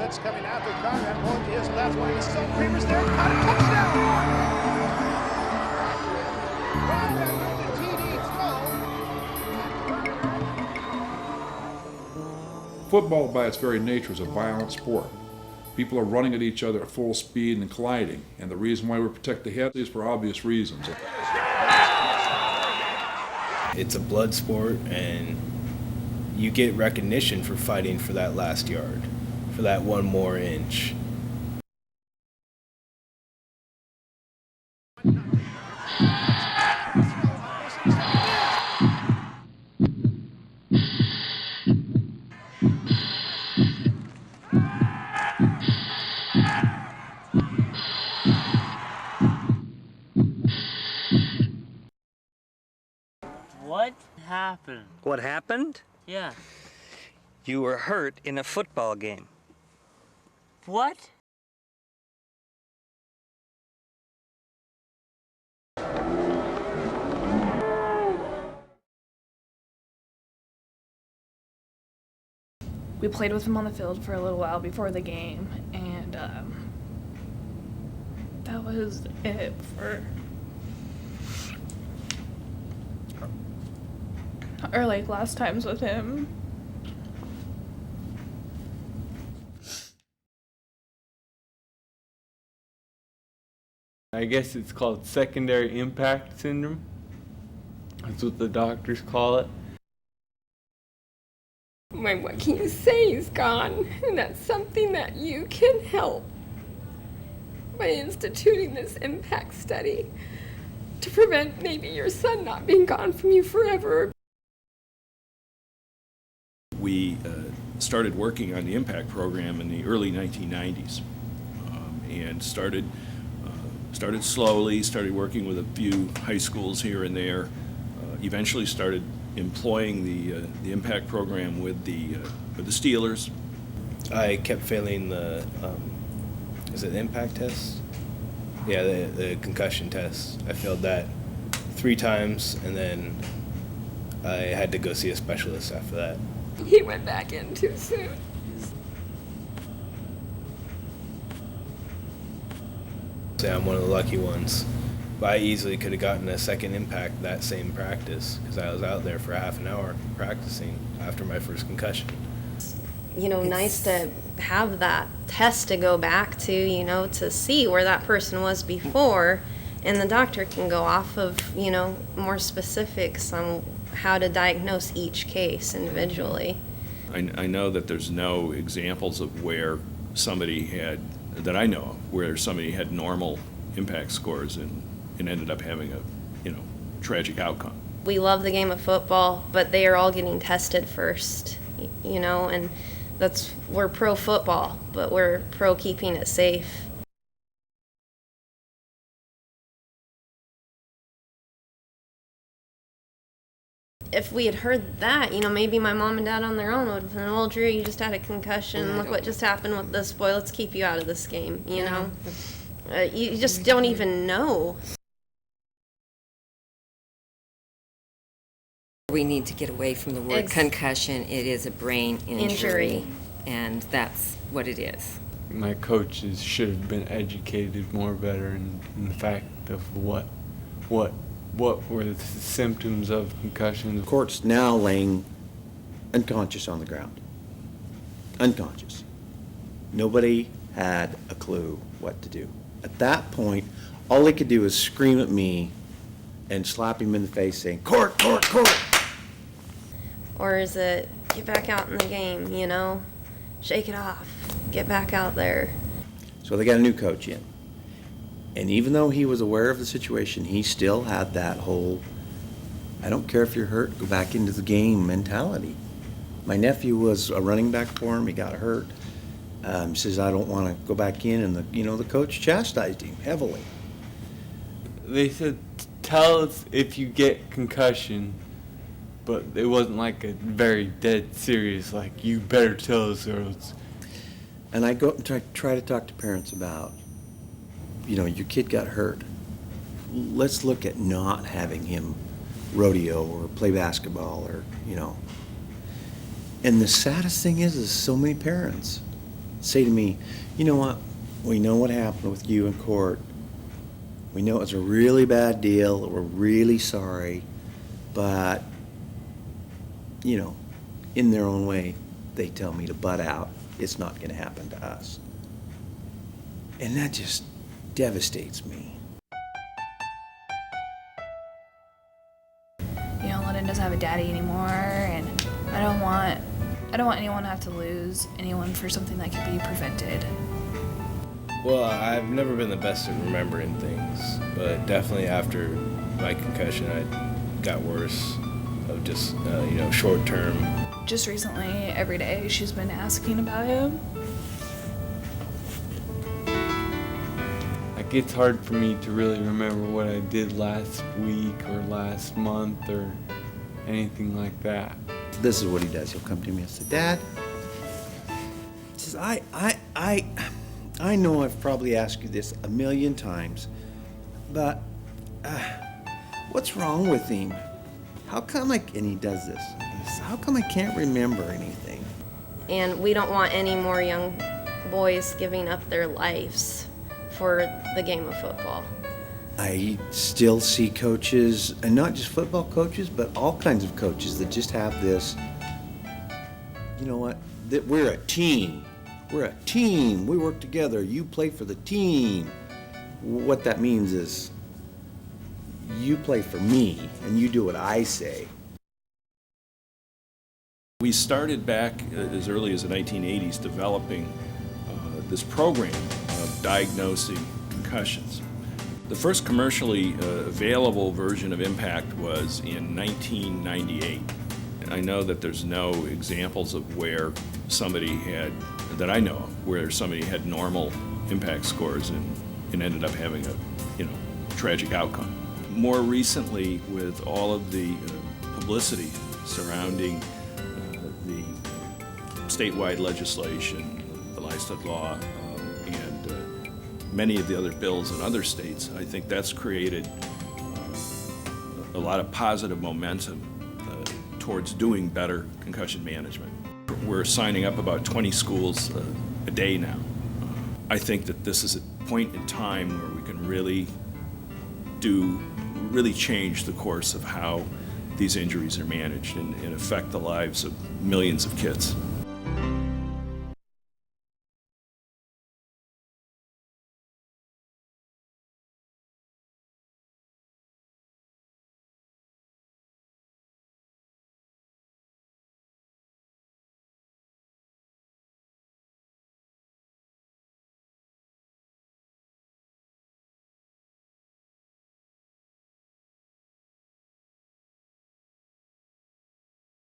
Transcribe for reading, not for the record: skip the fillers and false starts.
blitz coming after Conrad, going to his left, going to Silk Creamers there, caught a touchdown! Conrad with the TD throw. Football, by its very nature, is a violent sport. People are running at each other at full speed and colliding, and the reason why we protect the head is for obvious reasons. It's a blood sport, and you get recognition for fighting for that last yard, for that one more inch. What happened? What happened? Yeah. You were hurt in a football game. What? We played with him on the field for a little while before the game, and that was it for our last times with him. I guess it's called secondary impact syndrome. That's what the doctors call it. What can you say? He's gone, and that's something that you can help by instituting this impact study to prevent maybe your son not being gone from you forever. We started working on the impact program in the early 1990s, and started slowly, started working with a few high schools here and there, eventually started employing the impact program with the Steelers. I kept failing the, is it the impact test? Yeah, the concussion test. I failed that 3 times, and then I had to go see a specialist after that. He went back in too soon. Say I'm one of the lucky ones. But I easily could have gotten a second impact that same practice, because I was out there for half an hour practicing after my first concussion. You know, nice to have that test to go back to, you know, to see where that person was before, and the doctor can go off of, you know, more specifics on how to diagnose each case individually. I know that there's no examples of where somebody had, that I know of, where somebody had normal impact scores and ended up having a, you know, tragic outcome. We love the game of football, but they are all getting tested first, you know, and we're pro football, but we're pro keeping it safe. If we had heard that, you know, maybe my mom and dad on their own would have been, well, Drew, you just had a concussion. Look what just happened with this boy. Let's keep you out of this game, you know. You just don't even know. We need to get away from the word concussion. It is a brain injury, and that's what it is. My coaches should have been educated more better in the fact of what were the symptoms of concussion. Kort's now laying unconscious on the ground. Unconscious. Nobody had a clue what to do. At that point, all they could do was scream at me and slap him in the face saying, "Kort, Kort, Kort!" Or is it, get back out in the game, you know? Shake it off. Get back out there. So they got a new coach in. And even though he was aware of the situation, he still had that whole, I don't care if you're hurt, go back into the game mentality. My nephew was a running back for him. He got hurt. He says, I don't want to go back in. And the coach chastised him heavily. They said, tell us if you get concussion, but it wasn't like a very dead serious, like, you better tell us or else. And I go and try to talk to parents about, your kid got hurt. Let's look at not having him rodeo or play basketball or. And the saddest thing is so many parents say to me, you know what, we know what happened with you and Kort. We know it was a really bad deal. We're really sorry. But, you know, in their own way, they tell me to butt out. It's not going to happen to us. And that just devastates me. You know, London doesn't have a daddy anymore, and I don't want anyone to have to lose anyone for something that could be prevented. Well, I've never been the best at remembering things, but definitely after my concussion, I got worse of just, short term. Just recently, every day, she's been asking about him. Like, it's hard for me to really remember what I did last week or last month or anything like that. This is what he does. He'll come to me and say, Dad, he says, I know I've probably asked you this a million times, but what's wrong with him? How come and he does this, he says, how come I can't remember anything? And we don't want any more young boys giving up their lives for the game of football. I still see coaches, and not just football coaches, but all kinds of coaches that just have this, you know what, that we're a team. We're a team. We work together. You play for the team. What that means is you play for me, and you do what I say. We started back as early as the 1980s developing this program of diagnosing concussions. The first commercially available version of Impact was in 1998. I know that there's no examples of where somebody had, that I know of, where somebody had normal impact scores and ended up having a, tragic outcome. More recently, with all of the publicity surrounding the statewide legislation, the livestock law, and many of the other bills in other states, I think that's created a lot of positive momentum towards doing better concussion management. We're signing up about 20 schools a day now. I think that this is a point in time where we can really change the course of how these injuries are managed and affect the lives of millions of kids.